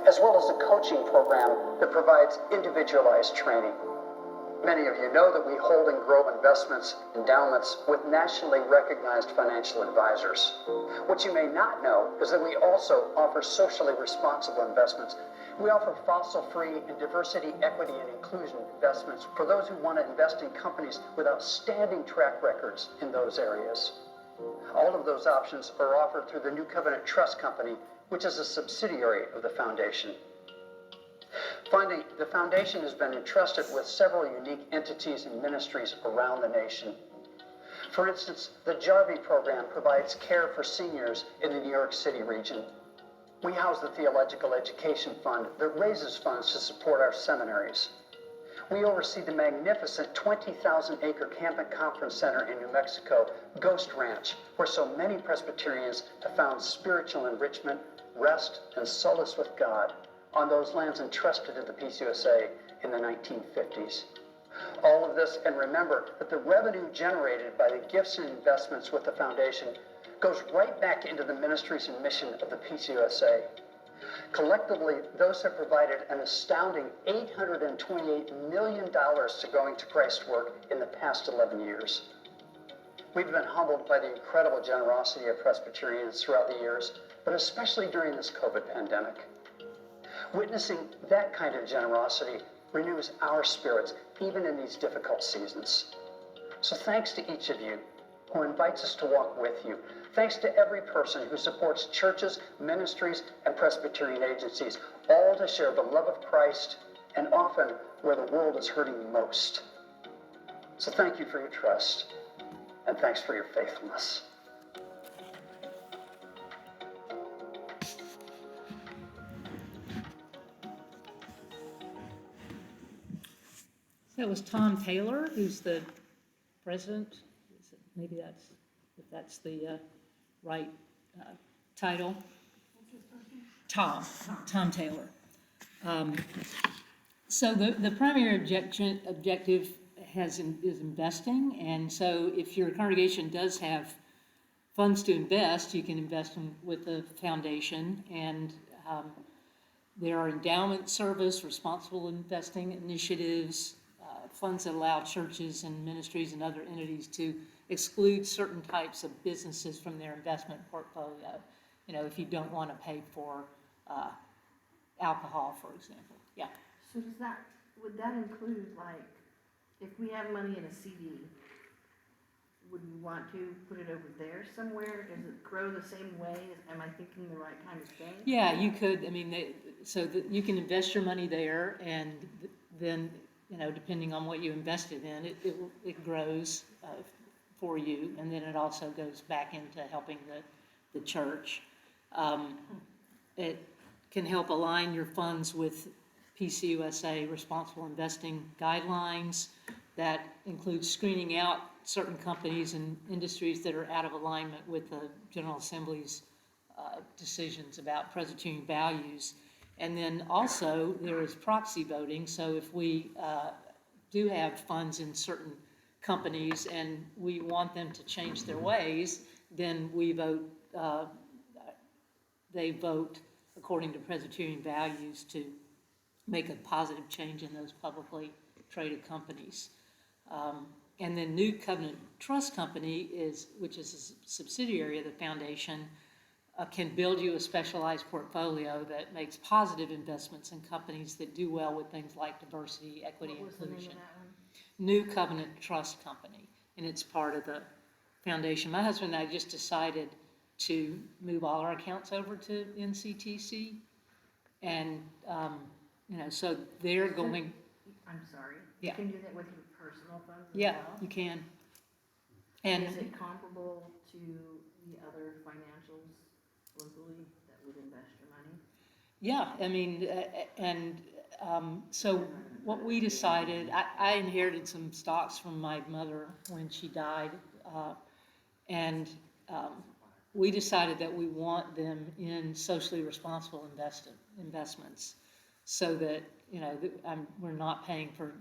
as well as a coaching program that provides individualized training. Many of you know that we hold and grow investments endowments with nationally recognized financial advisors. What you may not know is that we also offer socially responsible investments. We offer fossil-free and diversity, equity, and inclusion investments for those who want to invest in companies with outstanding track records in those areas. All of those options are offered through the New Covenant Trust Company, which is a subsidiary of the foundation. Finally, the foundation has been entrusted with several unique entities and ministries around the nation. For instance, the Jarvie program provides care for seniors in the New York City region. We house the Theological Education Fund that raises funds to support our seminaries. We oversee the magnificent 20,000-acre Camp and Conference Center in New Mexico, Ghost Ranch, where so many Presbyterians have found spiritual enrichment, rest, and solace with God on those lands entrusted to the PCUSA in the 1950s. All of this, and remember that the revenue generated by the gifts and investments with the foundation goes right back into the ministries and mission of the PCUSA. Collectively, those have provided an astounding $828 million to Going to Christ work in the past 11 years. We've been humbled by the incredible generosity of Presbyterians throughout the years, but especially during this COVID pandemic. Witnessing that kind of generosity renews our spirits, even in these difficult seasons. So thanks to each of you who invites us to walk with you. Thanks to every person who supports churches, ministries, and Presbyterian agencies, all to share the love of Christ, and often where the world is hurting most. So thank you for your trust, and thanks for your faithfulness. So that was Tom Taylor, who's the president. Maybe if that's the right title. Tom Taylor. So the primary objective is investing, and so if your congregation does have funds to invest, you can invest with the foundation, and there are endowment service, responsible investing initiatives, funds that allow churches and ministries and other entities to exclude certain types of businesses from their investment portfolio. You know, if you don't want to pay for alcohol, for example. Yeah. So would that include, like, if we have money in a CD, would we want to put it over there somewhere? Does it grow the same way? Am I thinking the right kind of thing? Yeah, you could. I mean, you can invest your money there, and then, you know, depending on what you invested in, it grows for you, and then it also goes back into helping the church. It can help align your funds with PCUSA responsible investing guidelines. That includes screening out certain companies and industries that are out of alignment with the General Assembly's decisions about Presbyterian values. And then also there is proxy voting. So if we do have funds in certain companies and we want them to change their ways, then we vote, they vote according to Presbyterian values to make a positive change in those publicly traded companies. And then New Covenant Trust Company, which is a subsidiary of the foundation, can build you a specialized portfolio that makes positive investments in companies that do well with things like diversity, equity, What was inclusion. the name of that one? New Covenant Trust Company, and it's part of the foundation. My husband and I just decided to move all our accounts over to NCTC, and you know, so they're going. I'm sorry. Yeah. You can do that with your personal funds as Yeah, well? you can. And is it comparable to the other financials locally that would invest your money? yeah, I mean, so what we decided, I inherited some stocks from my mother when she died, and we decided that we want them in socially responsible investments, so that, you know, we're not paying for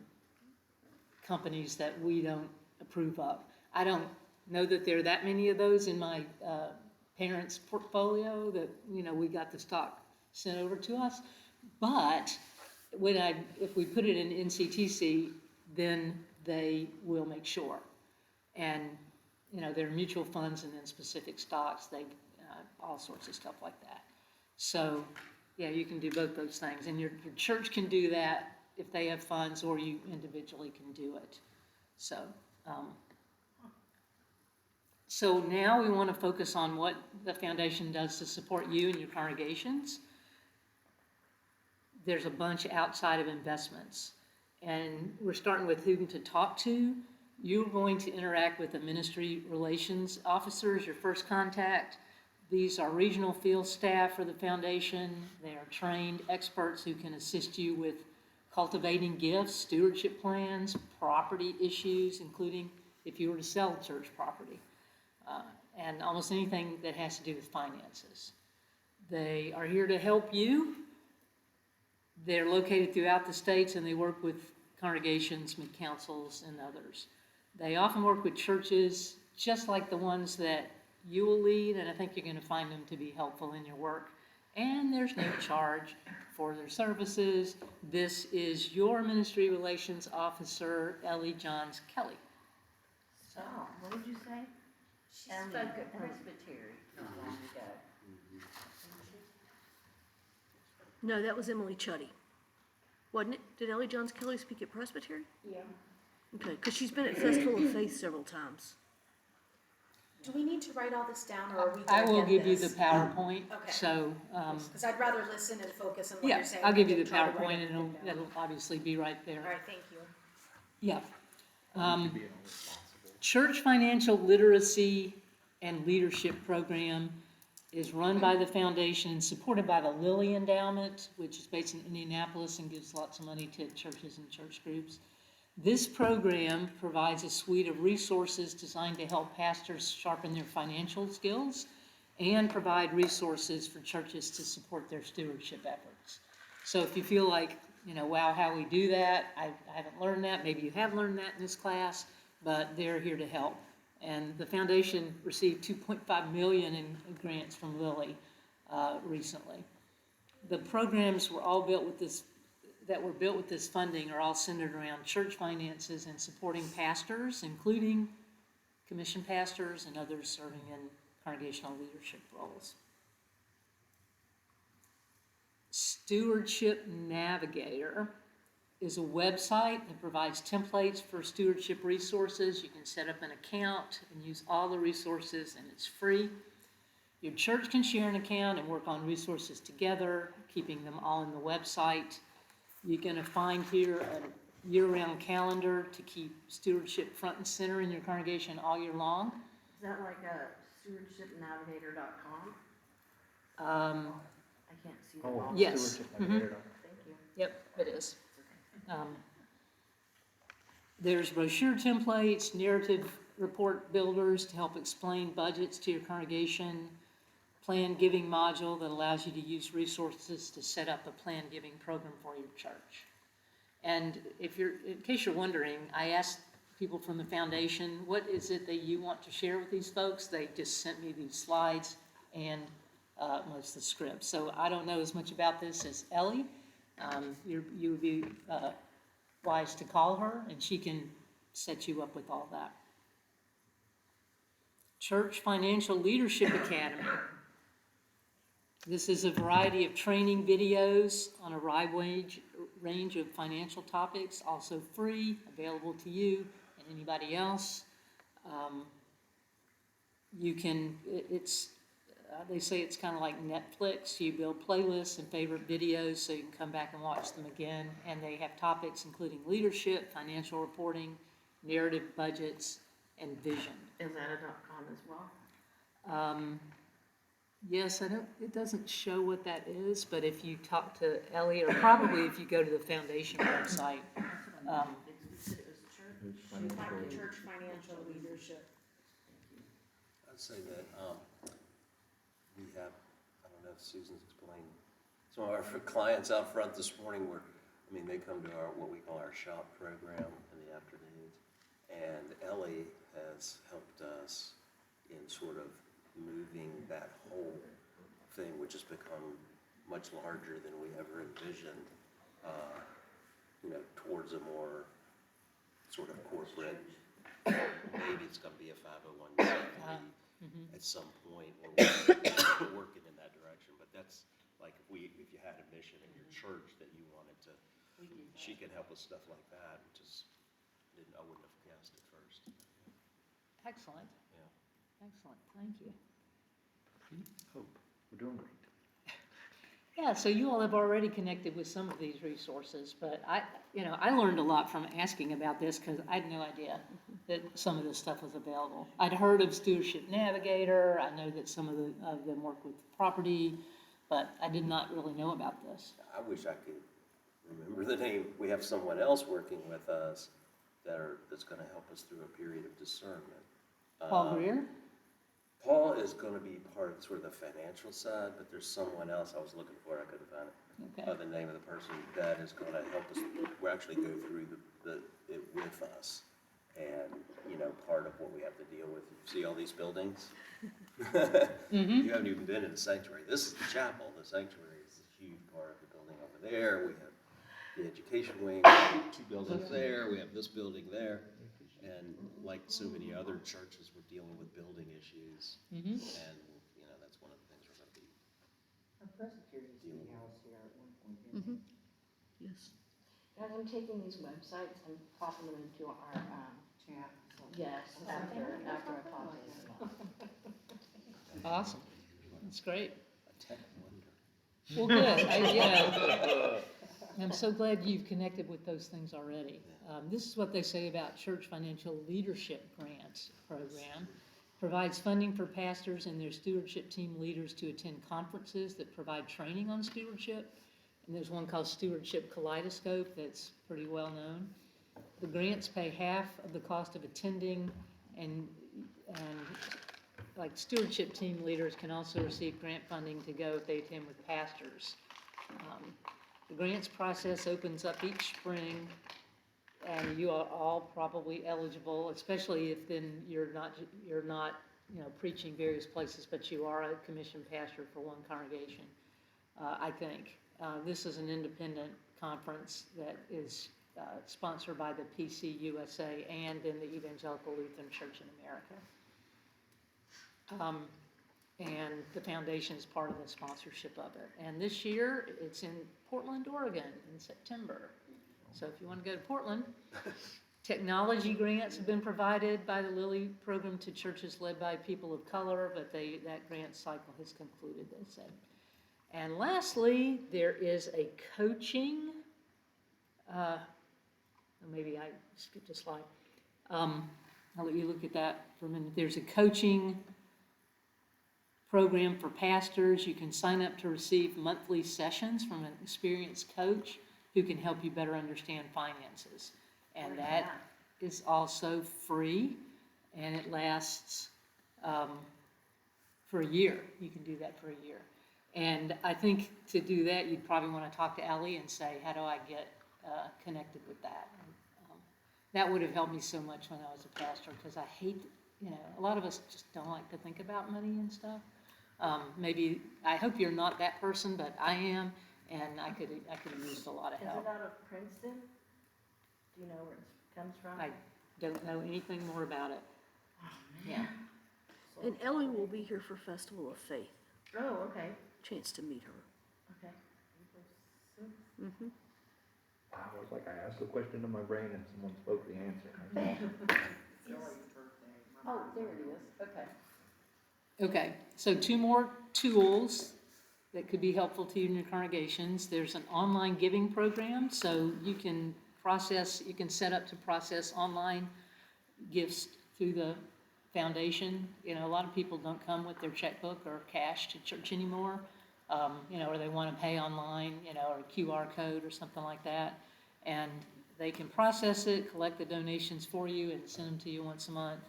companies that we don't approve of. I don't know that there are that many of those in my parents' portfolio that, you know, we got the stock sent over to us, But if we put it in NCTC, then they will make sure. And, there are mutual funds and then specific stocks, all sorts of stuff like that. So, yeah, you can do both those things. And your church can do that if they have funds, or you individually can do it. So now we want to focus on what the foundation does to support you and your congregations. There's a bunch outside of investments. And we're starting with whom to talk to. You're going to interact with the ministry relations officers, your first contact. These are regional field staff for the foundation. They are trained experts who can assist you with cultivating gifts, stewardship plans, property issues, including if you were to sell church property, and almost anything that has to do with finances. They are here to help you. They're located throughout the states, and they work with congregations, mid-councils, and others. They often work with churches just like the ones that you will lead, and I think you're going to find them to be helpful in your work. And there's no charge for their services. This is your ministry relations officer, Ellie Johns Kelly. So, what did you say? She spoke at Presbyterian not long ago. No, that was Emily Chuddy, wasn't it? Did Ellie Johns Kelly speak at Presbyterian? Yeah. Okay, because she's been at Festival of Faith several times. Do we need to write all this down, or are we I gonna will get give you the this? PowerPoint, Okay. so, Because I'd rather listen and focus on what yeah, you're saying. I'll give you than the try to write PowerPoint, and everything down. it'll obviously be right there. All right, thank you. Yeah. Church Financial Literacy and Leadership Program is run by the foundation and supported by the Lilly Endowment, which is based in Indianapolis and gives lots of money to churches and church groups. This program provides a suite of resources designed to help pastors sharpen their financial skills and provide resources for churches to support their stewardship efforts. So if you feel like, wow, how we do that, I haven't learned that, maybe you have learned that in this class, but they're here to help. And the foundation received $2.5 million in grants from Lilly recently. The programs were all built with this funding are all centered around church finances and supporting pastors, including commissioned pastors and others serving in congregational leadership roles. Stewardship Navigator is a website that provides templates for stewardship resources. You can set up an account and use all the resources, and it's free. Your church can share an account and work on resources together, keeping them all in the website. You're going to find here a year-round calendar to keep stewardship front and center in your congregation all year long. Is that like a stewardshipnavigator.com? I can't see the all. Yes. Thank you. Yep, it is. There's brochure templates, narrative report builders to help explain budgets to your congregation, plan giving module that allows you to use resources to set up a planned giving program for your church. And in case you're wondering, I asked people from the foundation, what is it that you want to share with these folks? They just sent me these slides and most of the script. So I don't know as much about this as Ellie. You would be wise to call her, and she can set you up with all that. Church Financial Leadership Academy. This is a variety of training videos on a wide range of financial topics, also free, available to you and anybody else. They say it's kind of like Netflix. You build playlists and favorite videos so you can come back and watch them again. And they have topics including leadership, financial reporting, narrative budgets, and vision. Is that a .com as well? Yes, it doesn't show what that is, but if you talk to Ellie, or probably if you go to the foundation website, It said it was church. Like the church financial leadership. I'd say that we have, I don't know if Susan's explained, some of our clients out front this morning they come to what we call our shop program in the afternoons. And Ellie has helped us in sort of moving that whole thing, which has become much larger than we ever envisioned, you know, towards a more sort of corporate, maybe it's gonna be a 501c3 at some point, or we're working in that direction, but that's like if you had a mission in your church that you wanted to, she can help with stuff like that, which is, I wouldn't have guessed at first. Excellent, Yeah. excellent, thank you. Hope, we're doing great. Yeah, so you all have already connected with some of these resources, but I learned a lot from asking about this because I had no idea that some of this stuff was available. I'd heard of Stewardship Navigator, I know that some of them work with property, but I did not really know about this. I wish I could remember the name. We have someone else working with us that's gonna help us through a period of discernment. Paul Greer? Paul is gonna be part of sort of the financial side, but there's someone else I was looking for, I couldn't find it. Okay. The name of the person that is gonna help us, we'll actually go through it with us. And, you know, part of what we have to deal with, you see all these buildings? You haven't even been in the sanctuary. This is the chapel. The sanctuary is a huge part of the building over there. We have the education wing, we have 2 buildings there, we have this building there. And like so many other churches, we're dealing with building issues. And, you know, that's one of the things we're gonna be. A Presbyterian city house here at one point, didn't it? Yes. Guys, I'm taking these websites and popping them into our, Chat. yes, after I pop these. Awesome, that's great. A tech wonder. Well, good, I'm so glad you've connected with those things already. This is what they say about Church Financial Leadership Grants Program. Provides funding for pastors and their stewardship team leaders to attend conferences that provide training on stewardship. And there's one called Stewardship Kaleidoscope that's pretty well known. The grants pay half of the cost of attending, and like stewardship team leaders can also receive grant funding to go if they attend with pastors. The grants process opens up each spring, and you are all probably eligible, especially if then you're not preaching various places, but you are a commissioned pastor for one congregation. I think this is an independent conference that is sponsored by the PCUSA and then the Evangelical Lutheran Church in America. And the foundation is part of the sponsorship of it. And this year, it's in Portland, Oregon in September. So if you want to go to Portland, technology grants have been provided by the Lilly program to churches led by people of color, but that grant cycle has concluded, they said. And lastly, there is a coaching, maybe I skipped a slide. I'll let you look at that for a minute. There's a coaching program for pastors. You can sign up to receive monthly sessions from an experienced coach who can help you better understand finances. And that is also free, and it lasts for a year. You can do that for a year. And I think to do that, you'd probably want to talk to Ellie and say, how do I get connected with that? That would have helped me so much when I was a pastor, because I hate, a lot of us just don't like to think about money and stuff. Maybe, I hope you're not that person, but I am, and I could have used a lot of Is help. it out of Princeton? Do you know where it comes from? I don't know anything more about it. Oh, Yeah. man. And Ellie will be here for Festival of Faith. Oh, okay, Chance to meet her. okay. Mm-hmm. I was like, I asked a question in my brain and someone spoke the answer. Oh, there it is, okay. Okay, so 2 more tools that could be helpful to you in your congregations. There's an online giving program, so you can set up to process online gifts through the foundation. A lot of people don't come with their checkbook or cash to church anymore, or they want to pay online, or a QR code or something like that. And they can process it, collect the donations for you, and send them to you once a month,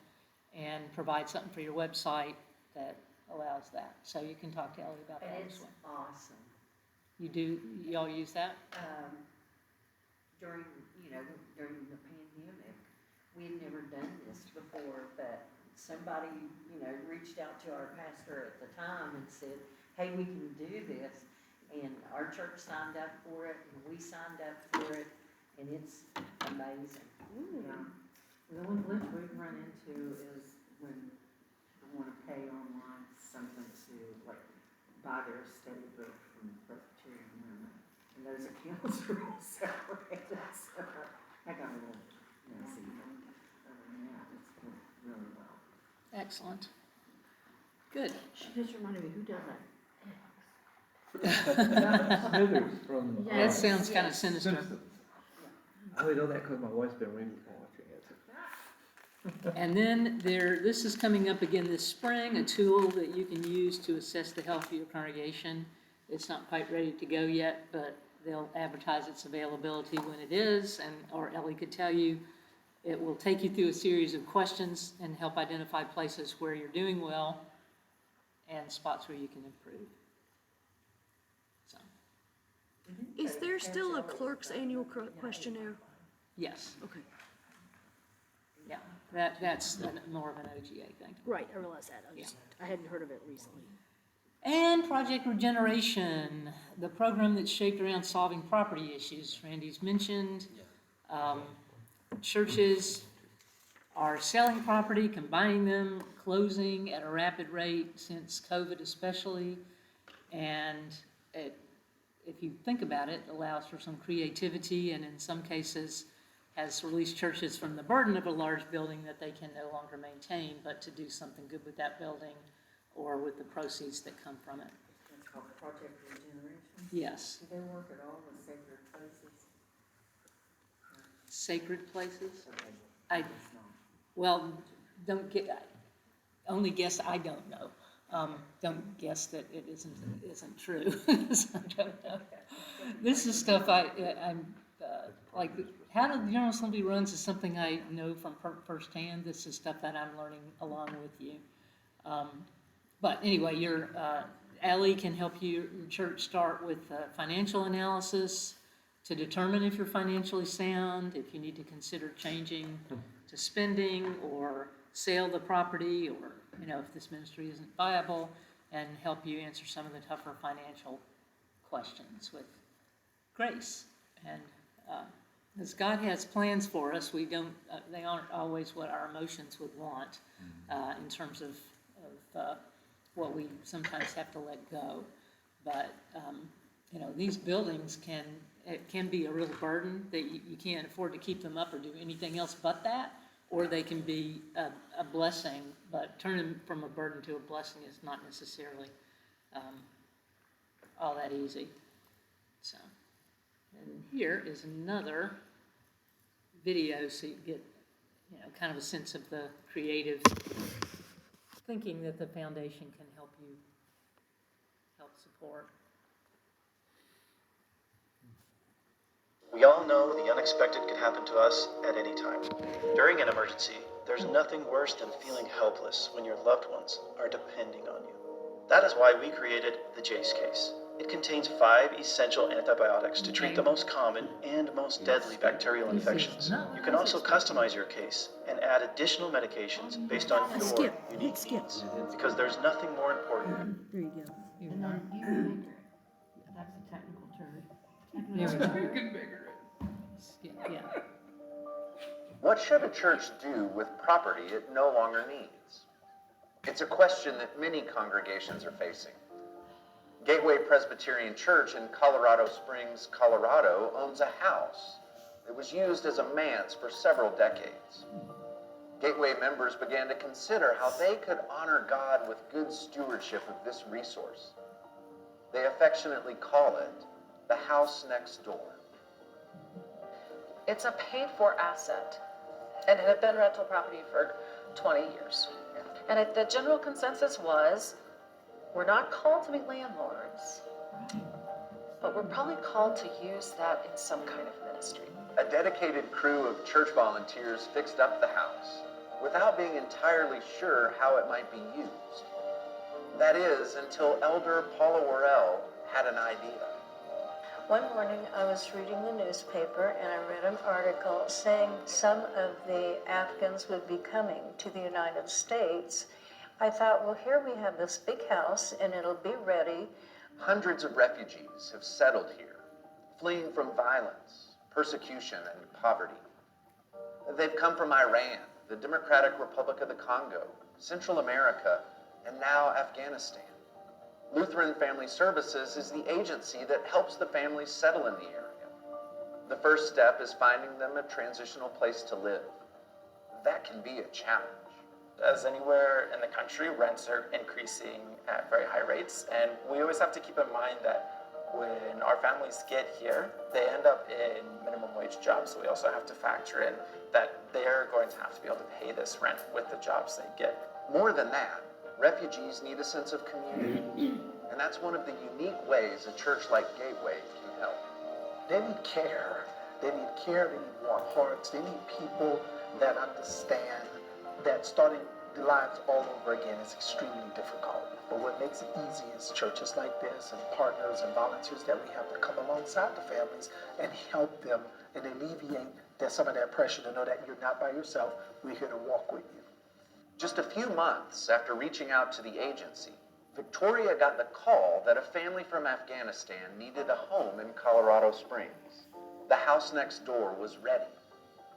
and provide something for your website that allows that. So you can talk to Ellie about that And as it's well. awesome. Y'all use that? During the pandemic, we had never done this before, but somebody, reached out to our pastor at the time and said, hey, we can do this. And our church signed up for it, and we signed up for it, and it's amazing. Yeah. The only glitch we've run into is when people wanna pay online something to, like, buy their study book from Presbyterian, and those accounts are all separated, so that got a little messy, but other than that, it's been really well. Excellent. Good. She just reminded me, who does that? Smithers from. That sounds kind of sinister. Simpsons. I only know that because my wife's been reading watching it. And then this is coming up again this spring, a tool that you can use to assess the health of your congregation. It's not quite ready to go yet, but they'll advertise its availability when it is, or Ellie could tell you. It will take you through a series of questions and help identify places where you're doing well and spots where you can improve. So, Is there still a clerk's annual questionnaire? yes, Okay, yeah, that's more of an OGA thing. right, I realize that, I hadn't heard of it recently. And Project Regeneration, the program that's shaped around solving property issues. Randy's mentioned. Churches are selling property, combining them, closing at a rapid rate since COVID especially. And if you think about it, allows for some creativity and in some cases has released churches from the burden of a large building that they can no longer maintain, but to do something good with that building or with the proceeds that come from it. It's called Project Regeneration. Yes. Do they work at all with sacred places? Sacred places? Okay. I, It's not. well, only guess I don't know. Don't guess that it isn't true. So I don't know. This is stuff I'm like, how the General Assembly runs is something I know from firsthand. This is stuff that I'm learning along with you. But anyway, Allie can help your church start with financial analysis to determine if you're financially sound, if you need to consider changing to spending or sell the property, or if this ministry isn't viable, and help you answer some of the tougher financial questions with grace. And as God has plans for us, they aren't always what our emotions would want in terms of what we sometimes have to let go. But these buildings can be a real burden that you can't afford to keep them up or do anything else but that, or they can be a blessing, but turning from a burden to a blessing is not necessarily all that easy. So, and here is another video so you get kind of a sense of the creative thinking that the foundation can help support. We all know the unexpected could happen to us at any time. During an emergency, there's nothing worse than feeling helpless when your loved ones are depending on you. That is why we created the Jace case. It contains 5 essential antibiotics to treat the most common and most deadly bacterial infections. You can also customize your case and add additional medications based on your unique needs. Because there's nothing more important. There you go. And then you can make it. That's a technical term. There we go. Yeah. What should a church do with property it no longer needs? It's a question that many congregations are facing. Gateway Presbyterian Church in Colorado Springs, Colorado owns a house that was used as a manse for several decades. Gateway members began to consider how they could honor God with good stewardship of this resource. They affectionately call it the house next door. It's a paid-for asset, and it had been rental property for 20 years. And the general consensus was, we're not called to be landlords, but we're probably called to use that in some kind of ministry. A dedicated crew of church volunteers fixed up the house without being entirely sure how it might be used. That is, until Elder Paula Worrell had an idea. One morning I was reading the newspaper and I read an article saying some of the Afghans would be coming to the United States. I thought, well, here we have this big house and it'll be ready. Hundreds of refugees have settled here, fleeing from violence, persecution, and poverty. They've come from Iran, the Democratic Republic of the Congo, Central America, and now Afghanistan. Lutheran Family Services is the agency that helps the families settle in the area. The first step is finding them a transitional place to live. That can be a challenge. As anywhere in the country, rents are increasing at very high rates, and we always have to keep in mind that when our families get here, they end up in minimum wage jobs, so we also have to factor in that they're going to have to be able to pay this rent with the jobs they get. More than that, refugees need a sense of community, and that's one of the unique ways a church like Gateway can help. They need care. They need care, they need warm hearts, they need people that understand that starting their lives all over again is extremely difficult. But what makes it easy is churches like this and partners and volunteers that we have to come alongside the families and help them and alleviate some of that pressure to know that you're not by yourself. We're here to walk with you. Just a few months after reaching out to the agency, Victoria got the call that a family from Afghanistan needed a home in Colorado Springs. The house next door was ready.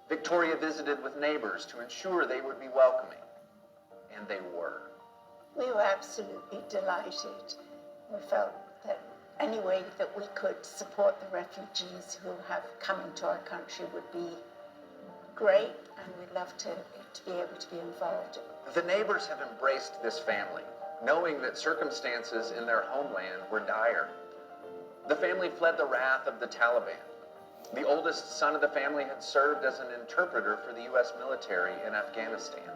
Victoria visited with neighbors to ensure they would be welcoming, and they were. We were absolutely delighted. We felt that any way that we could support the refugees who have come into our country would be great, and we'd love to be able to be involved. The neighbors have embraced this family, knowing that circumstances in their homeland were dire. The family fled the wrath of the Taliban. The oldest son of the family had served as an interpreter for the U.S. military in Afghanistan.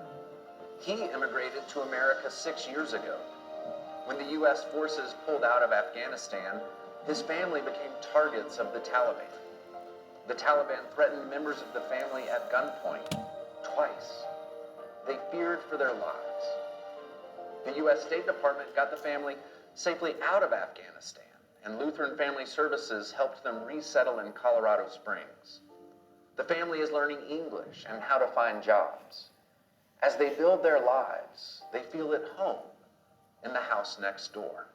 He immigrated to America 6 years ago. When the U.S. forces pulled out of Afghanistan, his family became targets of the Taliban. The Taliban threatened members of the family at gunpoint twice. They feared for their lives. The U.S. State Department got the family safely out of Afghanistan, and Lutheran Family Services helped them resettle in Colorado Springs. The family is learning English and how to find jobs. As they build their lives, they feel at home in the house next door.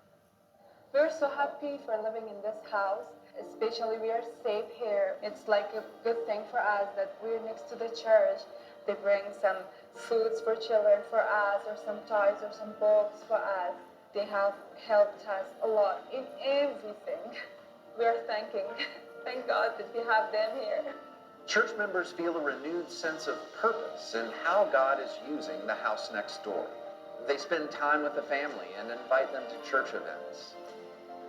We're so happy for living in this house, especially we are safe here. It's like a good thing for us that we're next to the church. They bring some foods for children for us, or some toys or some books for us. They have helped us a lot in everything. We're thank God that we have them here. Church members feel a renewed sense of purpose in how God is using the house next door. They spend time with the family and invite them to church events.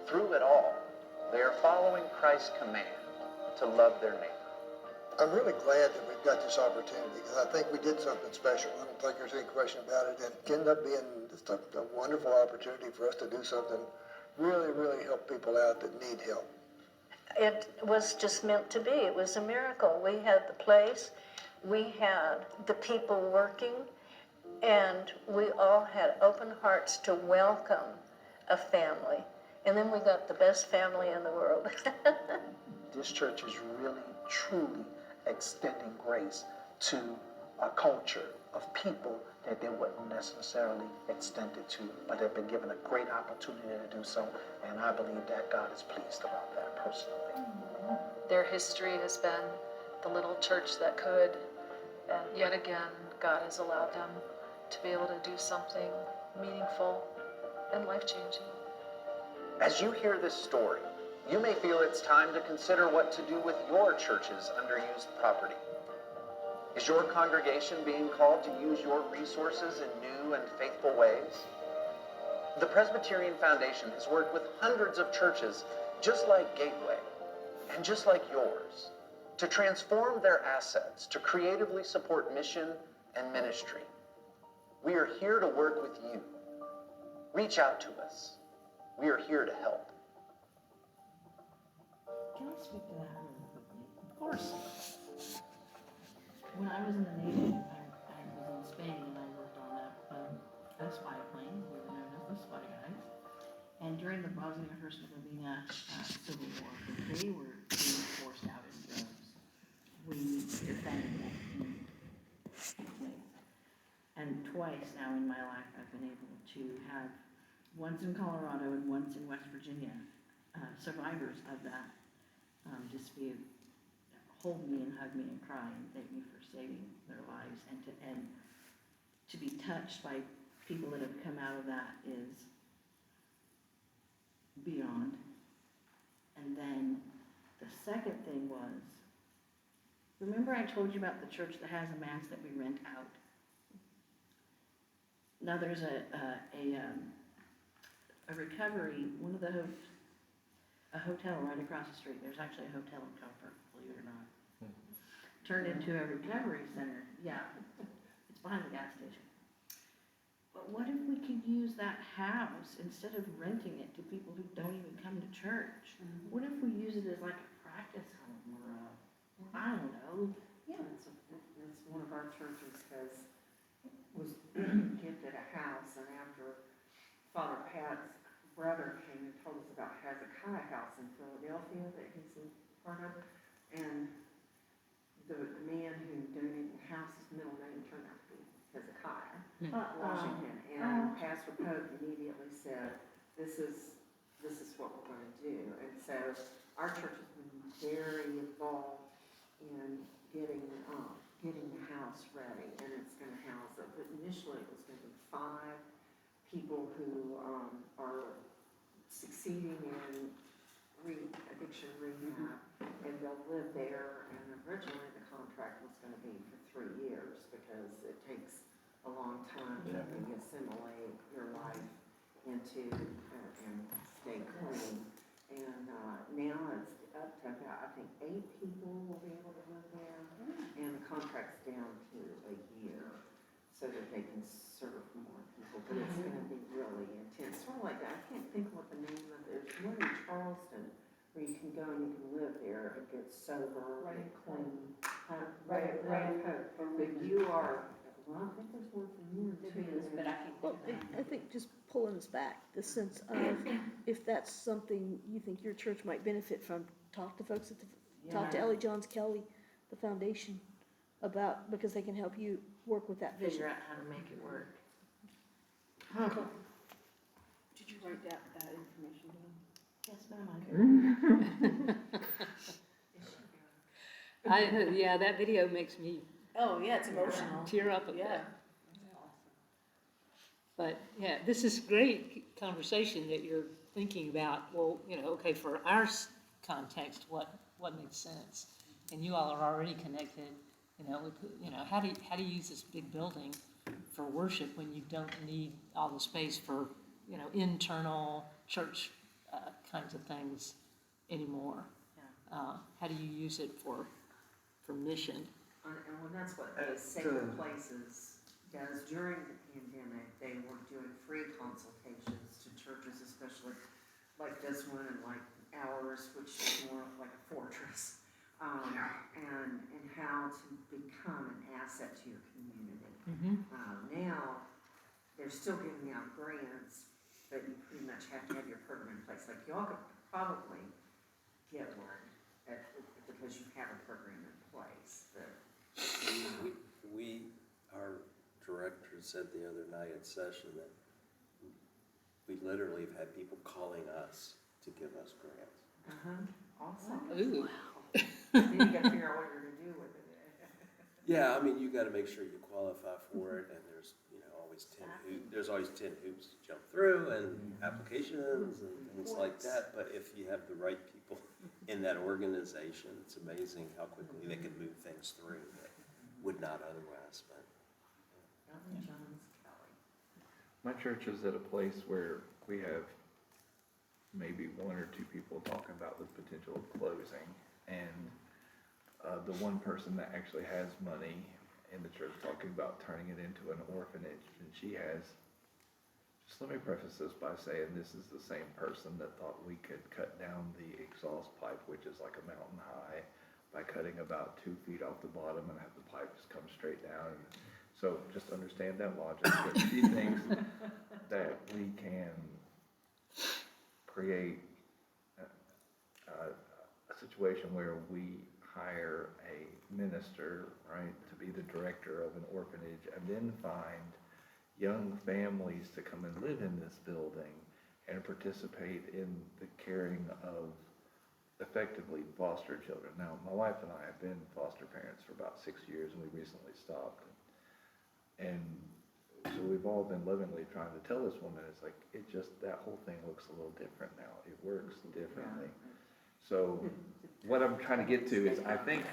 Through it all, they are following Christ's command to love their neighbor. I'm really glad that we've got this opportunity because I think we did something special. I don't think there's any question about it. And it ended up being just a wonderful opportunity for us to do something really, really help people out that need help. It was just meant to be. It was a miracle. We had the place, we had the people working, and we all had open hearts to welcome a family. And then we got the best family in the world. This church is really, truly extending grace to a culture of people that they wouldn't necessarily extend it to, but they've been given a great opportunity to do so, and I believe that God is pleased about that personally. Their history has been the little church that could, and yet again, God has allowed them to be able to do something meaningful and life-changing. As you hear this story, you may feel it's time to consider what to do with your church's underused property. Is your congregation being called to use your resources in new and faithful ways? The Presbyterian Foundation has worked with hundreds of churches just like Gateway and just like yours to transform their assets to creatively support mission and ministry. We are here to work with you. Reach out to us. We are here to help. Can I speak to that really quickly? Of course. When I was in the Navy, I was in Spain and I worked on a spy plane. We were known as the spy guys. And during the Bosnia-Herzegovina civil war, they were being forced out in droves. We defended them in ways. And twice now in my life, I've been able to have one's in Colorado and one's in West Virginia, survivors of that dispute hold me and hug me and cry and thank me for saving their lives, and to be touched by people that have come out of that is beyond. And then the second thing was, remember I told you about the church that has a mass that we rent out? Now there's a recovery, a hotel right across the street. There's actually a hotel in Comfort, believe it or not. Turned into a recovery center. Yeah, it's behind the gas station. But what if we could use that house instead of renting it to people who don't even come to church? What if we use it as like a practice home or I don't know. Yeah, it's one of our churches was gifted a house, and after Father Pat's brother came and told us about Hezekiah House in Philadelphia that he's a part of, and the man who donated the house's middle name turned out to be Hezekiah Washington, and Pastor Pope immediately said, this is what we're going to do. And so our church has been very involved in getting the house ready, and it's going to house it. But initially, it was going to be 5 people who are succeeding in addiction rehab, and they'll live there. And originally, the contract was going to be for 3 years because it takes a long time to assimilate your life into and stay clean. And now it's up to about, I think, 8 people will be able to live there, and the contract's down to a year so that they can serve more people. But it's going to be really intense. Sort of like that. I can't think of what the name of it is. There's one in Charleston where you can go and you can live there and get sober and clean. Right. But you are, well, I think there's one for you too. But I think just pulling us back, the sense of if that's something you think your church might benefit from, talk to folks at talk to Ellie Johns Kelly, the foundation, about, because they can help you work with that vision. Figure out how to make it work. Did you write that information down? Yes, ma'am, Yeah, that video makes me Oh, yeah, it's emotional. tear up a bit. Yeah. But yeah, this is great conversation that you're thinking about. Well, okay, for our context, what makes sense? And you all are already connected. How do you use this big building for worship when you don't need all the space for internal church kinds of things anymore? How do you use it for mission? And that's what the Sacred Places does. During the pandemic, they were doing free consultations to churches, especially like this one and like ours, which is more like a fortress, and how to become an asset to your community. Now, they're still giving out grants, but you pretty much have to have your program in place. Like y'all could probably get one because you have a program in place. Our director said the other night at session that we literally have had people calling us to give us grants. Awesome. Ooh. Then you gotta figure out what you're gonna do with it. Yeah, I mean, you gotta make sure you qualify for it, and there's, always 10 hoops to jump through, and applications and things like that. But if you have the right people in that organization, it's amazing how quickly they can move things through that would not otherwise. But my church is at a place where we have maybe 1 or 2 people talking about the potential of closing, and the one person that actually has money in the church talking about turning it into an orphanage, and she has, just let me preface this by saying this is the same person that thought we could cut down the exhaust pipe, which is like a mountain high, by cutting about 2 feet off the bottom and have the pipe just come straight down. So just understand that logic. But she thinks that we can create a situation where we hire a minister, right, to be the director of an orphanage, and then find young families to come and live in this building and participate in the caring of effectively foster children. Now, my wife and I have been foster parents for about 6 years, and we recently stopped. And so we've all been lovingly trying to tell this woman, it's like, that whole thing looks a little different now. It works differently. So what I'm trying to get to is, I think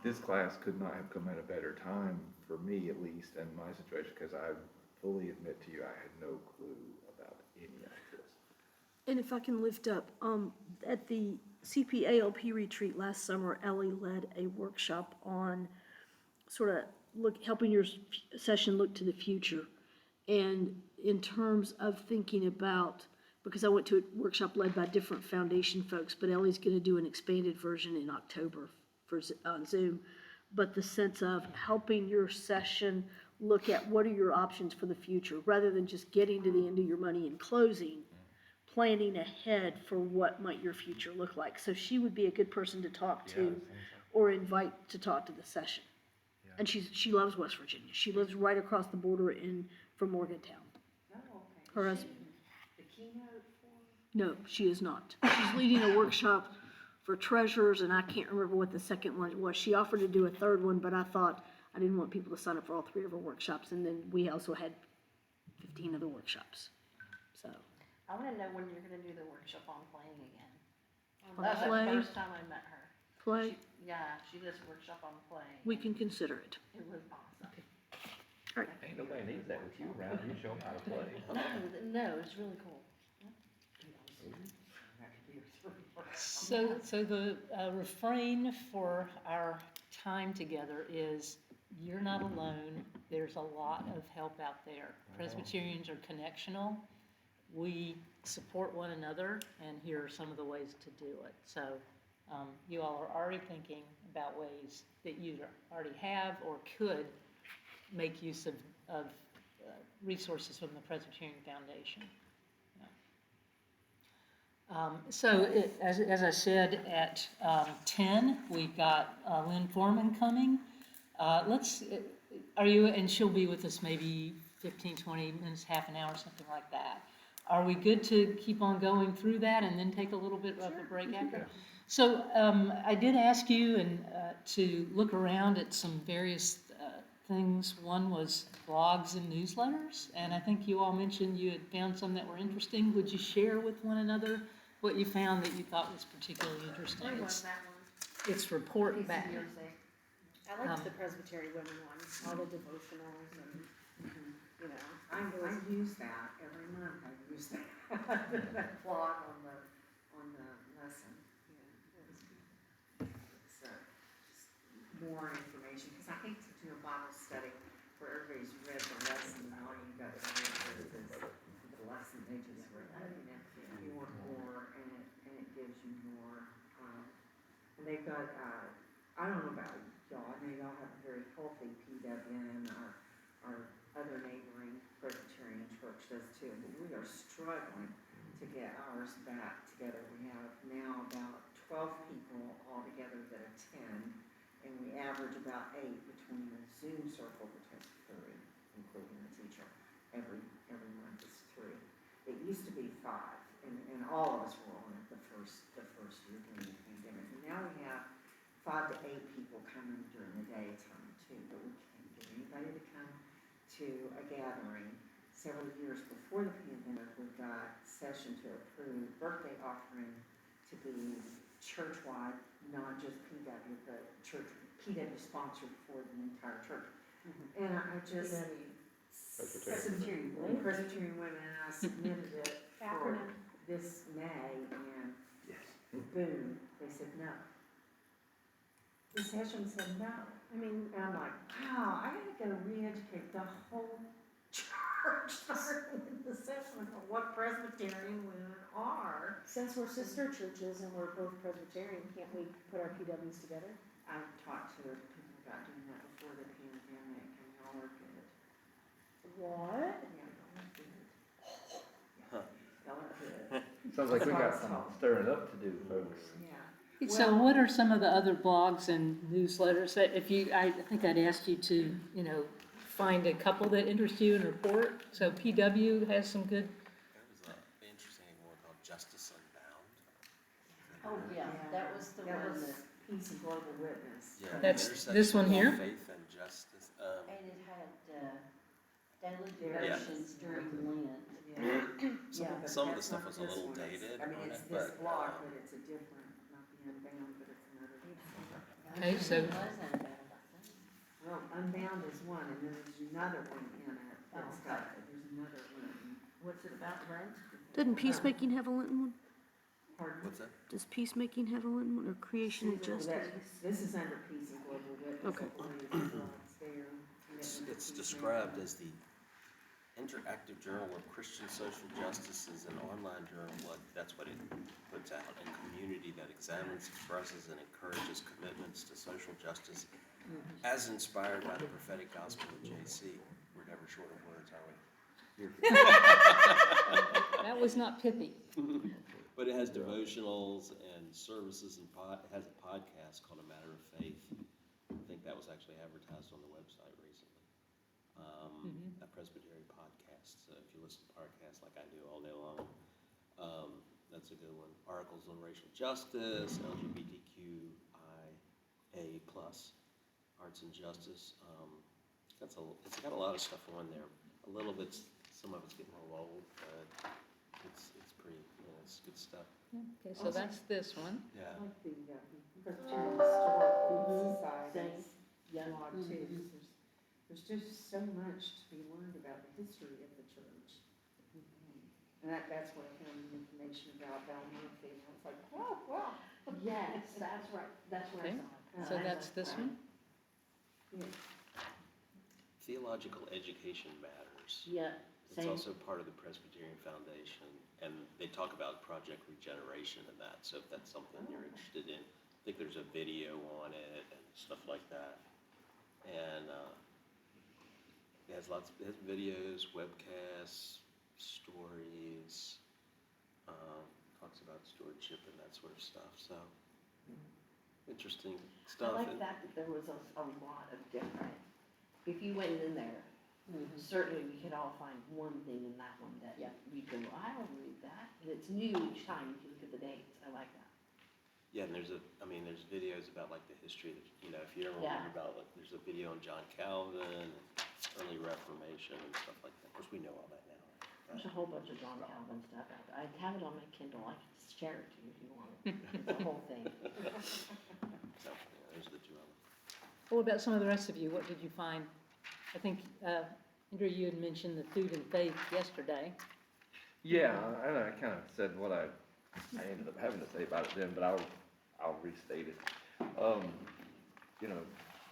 this class could not have come at a better time, for me at least, in my situation, because I fully admit to you, I had no clue about any of this. And if I can lift up, at the CPALP retreat last summer, Ellie led a workshop on sort of helping your session look to the future. And in terms of thinking about, because I went to a workshop led by different foundation folks, but Ellie's going to do an expanded version in October on Zoom. But the sense of helping your session look at what are your options for the future, rather than just getting to the end of your money and closing, planning ahead for what might your future look like. So she would be a good person to talk to or invite to talk to the session. Yeah. And she loves West Virginia. She lives right across the border from Morgantown. Oh, okay. Her Is husband. she the keynote for? No, she is not. She's leading a workshop for treasurers, and I can't remember what the second one was. She offered to do a third one, but I thought I didn't want people to sign up for all 3 of her workshops, and then we also had 15 other workshops. So. I wanna know when you're gonna do the workshop on playing again. On That was play? the first time I met her. Play, Yeah, she does a workshop on playing. we can consider it. It was awesome. Ain't nobody needs that with you around, you show them how to play. No, it's really cool. So the refrain for our time together is, you're not alone, there's a lot of help out there. Presbyterians are connectional, we support one another, and here are some of the ways to do it. So you all are already thinking about ways that you already have or could make use of resources from the Presbyterian Foundation. As I said, at 10, we've got Lynn Foreman coming. And she'll be with us maybe 15, 20 minutes, half an hour, something like that. Are we good to keep on going through that and then take a little bit of a break after? So I did ask you to look around at some various things. One was blogs and newsletters, and I think you all mentioned you had found some that were interesting. Would you share with one another what you found that you thought was particularly interesting? I was that one. It's Report Back. I liked the Presbyterian women ones, all the devotionals and, you know. I use that every month. I use that that blog on the lesson. It's just more information, because I hate to do a Bible study where everybody's read the lesson and all you got to read is the lesson they just read. You want more, and it gives you more. And they've got I don't know about y'all. I know y'all have a very healthy PWN. Our other neighboring Presbyterian church does too, but we are struggling to get ours back together. We have now about 12 people all together that attend, and we average about 8 between the Zoom circle, which has 3, including the teacher. Every month is 3. It used to be 5, and all of us were on it the first year during the pandemic. And now we have 5 to 8 people coming during the daytime too, but we can't get anybody to come to a gathering. Several years before the pandemic, we got session to approve birthday offering to be church-wide, not just PW, but PW sponsored for the entire church. And I just, Presbyterian women, and I submitted it for this May, and boom, they said no. The session said no. I mean, and I'm like, wow, I gotta go re-educate the whole church starting with the session of what Presbyterian women are. Since we're sister churches and we're both Presbyterian, can't we put our PWs together? I've talked to people about doing that before the pandemic, and y'all are good. What? Yeah, y'all are good. Y'all are good. Sounds like we got some stirring up to do, folks. Yeah. So what are some of the other blogs and newsletters that I think I'd ask you to, find a couple that interest you and report. So PW has some good, There was an interesting one called Justice Unbound. Oh, yeah, that was the That one was that, Peace and Global Witness. Yeah, That's intersection this one of here? Faith and justice. and it had, daily Yeah. devotions during Lent. Yeah, Some of the that's stuff not was a this little one. It's- dated I mean, on it's it, this but, block, but it's a different, not the Unbound, but it's another. Okay, so- It was Unbound, I think. Well, Unbound is one, and then there's another one in it. That's Oh, got, there's another one. What's it about, Lent? Doesn't peacemaking have a Lenten one? Pardon? what's that? Does peacemaking have a Lenten one, or creation of Well, justice? this is under Peace and Global Witness. Okay. I believe, so it's there. It's described as the interactive journal of Christian social justice is an online journal, that's what it puts out, and community that examines, expresses, and encourages commitments to social justice as inspired by the prophetic gospel of JC. We're never short of words, are we? that was not pithy. But it has devotionals and services and it has a podcast called A Matter of Faith. I think that was actually advertised on the website recently. A Presbyterian podcast. So if you listen to podcasts like I do all day long, that's a good one. Articles on racial justice, LGBTQIA+, arts and justice. It's got a lot of stuff on there. A little bit, some of it's getting a little old, but it's pretty, it's good stuff. Okay, so that's this one. Yeah. I like the Presbyterian Historical Society's blog too. 'Cause There's just so much to be learned about the history of the church. And that's what I found the information about Val Murphy. I was like, oh, wow. Yes, that's right, that's where I Okay. saw it. So that's this one? Yeah. Theological education matters. Yeah, It's same. also part of the Presbyterian Foundation, and they talk about Project Regeneration and that, so if that's something you're interested in, I think there's a video on it and stuff like that. And it has it has videos, webcasts, stories, talks about stewardship and that sort of stuff, so interesting I stuff. like that there was a lot of different, if you went in there, certainly we could all find one thing in that one that we go, I'll read that, and it's new each time if you look at the dates, I like that. Yeah, and there's videos about like the history, if you ever Yeah. wonder about, like, there's a video on John Calvin, early Reformation and stuff like that. Of course, we know all that now. There's a whole bunch of John Calvin stuff out there. I have it on my Kindle, I can share it to you if you want it. It's a whole thing. So, yeah, those are the two of them. What about some of the rest of you? What did you find? I think, Andrew, you had mentioned the food and faith yesterday. Yeah, I kind of said what I ended up having to say about it then, but I'll restate it.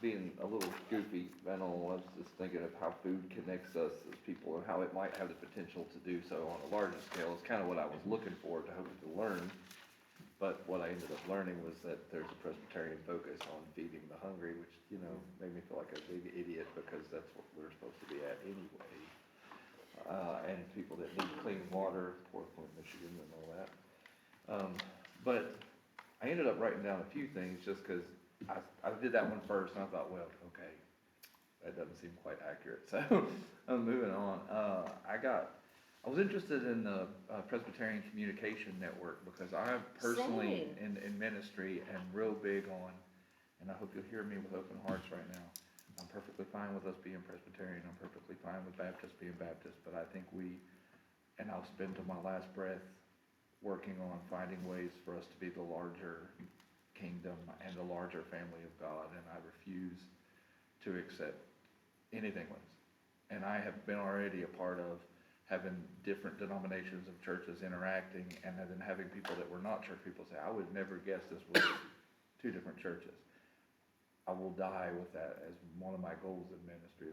Being a little goofy, I was just thinking of how food connects us as people and how it might have the potential to do so on a larger scale. It's kind of what I was looking for to hoping to learn. But what I ended up learning was that there's a Presbyterian focus on feeding the hungry, which, made me feel like a big idiot because that's what we're supposed to be at anyway. And people that need clean water, Port Point, Michigan, and all that. But I ended up writing down a few things just because I did that one first, and I thought, well, okay, that doesn't seem quite accurate. So I'm moving on. I was interested in the Presbyterian Communication Network because I personally, in ministry, am real big on, and I hope you'll hear me with open hearts right now. I'm perfectly fine with us being Presbyterian. I'm perfectly fine with Baptists being Baptist, but I think and I'll spend till my last breath working on finding ways for us to be the larger kingdom and the larger family of God, and I refuse to accept anything less. And I have been already a part of having different denominations of churches interacting, and then having people that were not church people say, I would never guess this was two different churches. I will die with that as one of my goals in ministry.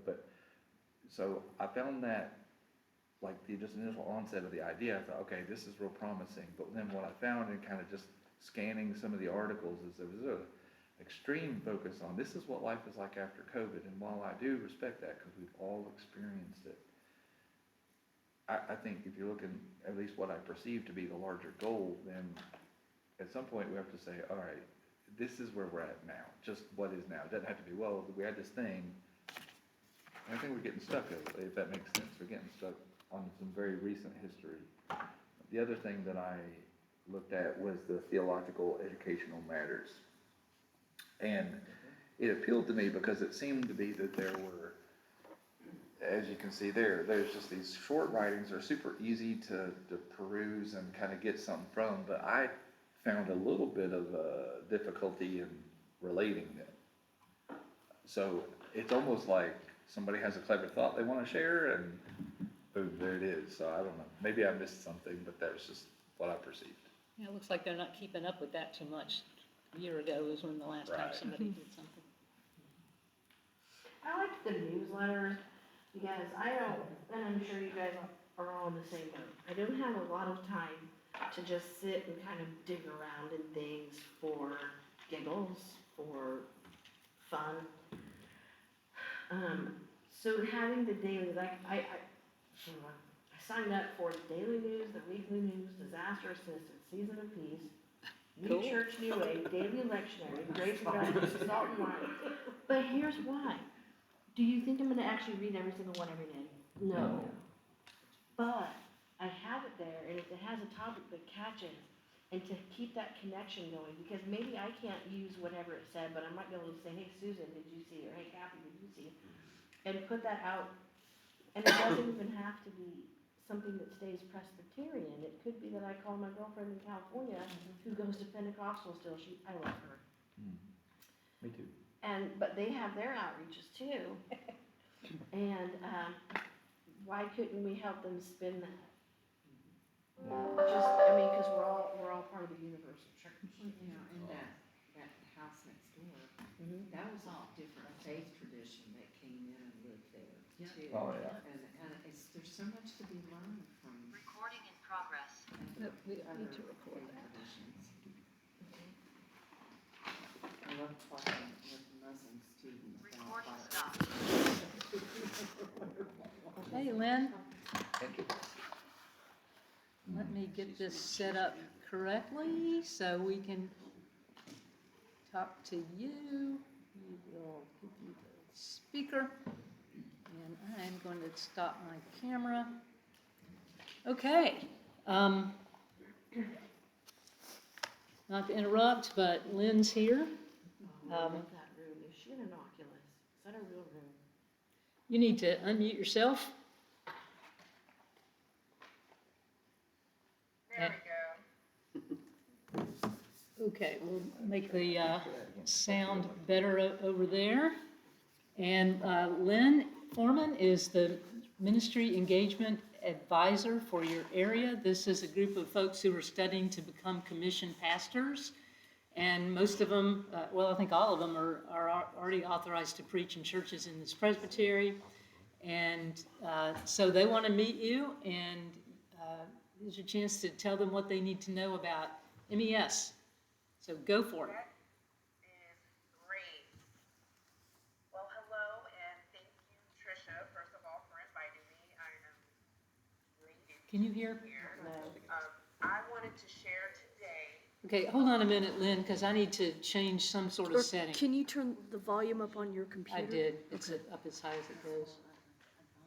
But so I found that like the just initial onset of the idea, I thought, okay, this is real promising. But then what I found in kind of just scanning some of the articles is there was an extreme focus on this is what life is like after COVID. And while I do respect that because we've all experienced it, I think if you're looking at least what I perceive to be the larger goal, then at some point we have to say, all right, this is where we're at now, just what is now. It doesn't have to be, well, we had this thing, I think we're getting stuck, if that makes sense. We're getting stuck on some very recent history. The other thing that I looked at was the theological educational matters. And it appealed to me because it seemed to be that there were, as you can see there's just these short writings that are super easy to peruse and kind of get something from, but I found a little bit of difficulty in relating them. So it's almost like somebody has a clever thought they want to share, and boom, there it is. So I don't know. Maybe I missed something, but that's just what I perceived. Yeah, it looks like they're not keeping up with that too much. A year ago was when the last time Right. somebody did something. I like the newsletters because I don't, and I'm sure you guys are all in the same boat. I don't have a lot of time to just sit and kind of dig around in things for giggles, for fun. So having the daily, like I signed up for the daily news, the weekly news, disaster assistance, season of peace, new Cool. church, new way, daily lectionary, grace and justice, salt and light. But here's why. Do you think I'm gonna actually read every single one every day? No. But I have it there, and if it has a topic that catches, and to keep that connection going, because maybe I can't use whatever it said, but I might be able to say, hey, Susan, did you see, or hey, Kathy, did you see? And put that out, and it doesn't even have to be something that stays Presbyterian. It could be that I call my girlfriend in California who goes to Pentecostal still. I love her. Me too. But they have their outreaches too. And why couldn't we help them spin that? Because we're all part of the universal church. You know, and that house next door, that was all different faith tradition that came in and lived there too. Oh, yeah. And there's so much to be learned from. Recording in progress. We other need to record faith that. traditions. I love talking with Muslim students. Recording about stopped. Hey, Lynn, let me get this set up correctly so we can talk to you. We will give you the speaker, and I'm going to stop my camera. Okay. Not to interrupt, but Lynn's here. I love that room. Is she an Oculus? Is that a real room? You need to unmute yourself. There we go. Okay, we'll make the sound better over there. And Lynn Foreman is the Ministry Engagement Advisor for your area. This is a group of folks who are studying to become commissioned pastors. And most of them, well, I think all of them are already authorized to preach in churches in this presbytery. And so they want to meet you, and here's your chance to tell them what they need to know about MES. So go for it. That is great. Well, hello, and thank you, Tricia, first of all, for inviting me. I am elated Can you hear? here. I wanted to share today. Okay, hold on a minute, Lynn, because I need to change some sort of Or setting. can you turn the volume up on your computer? I did. It's up as high as it goes.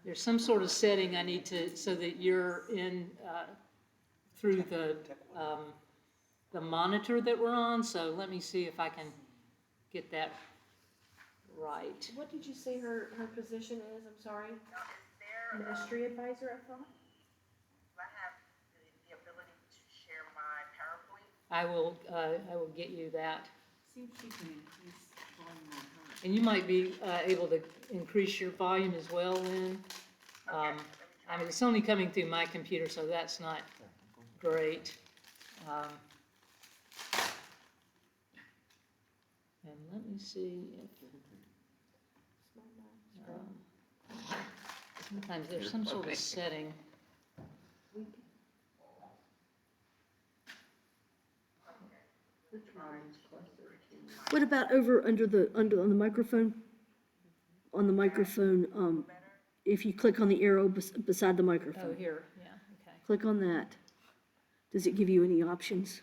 There's some sort of setting I need to, so that you're in, through the monitor that we're on, so let me see if I can get that right. What did you say her position is? I'm sorry. Now, is there, Ministry advisor, I thought? do I have the ability to share my PowerPoint? I will get you that. See if she can increase volume on her. And you might be able to increase your volume as well, Lynn. I mean, it's only coming through my computer, so that's not great. And let me see if, sometimes there's some sort of setting. What about over on the microphone? On the microphone, if you click on the arrow beside the microphone. Oh, here, yeah, okay. Click on that. Does it give you any options?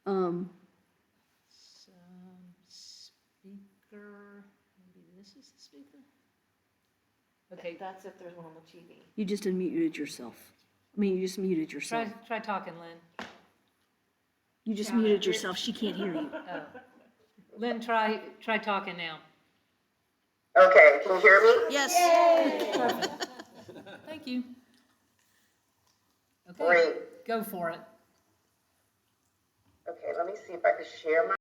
Some speaker, maybe this is the speaker? Okay, That's if there's one on the TV. You just unmuted yourself. I mean, you just muted yourself. try talking, Lynn. You just muted yourself. She can't hear you. Oh. Lynn, try talking now. Okay, can you hear me? Yes. Thank you. Okay, Great. go for it. Okay, let me see if I can share my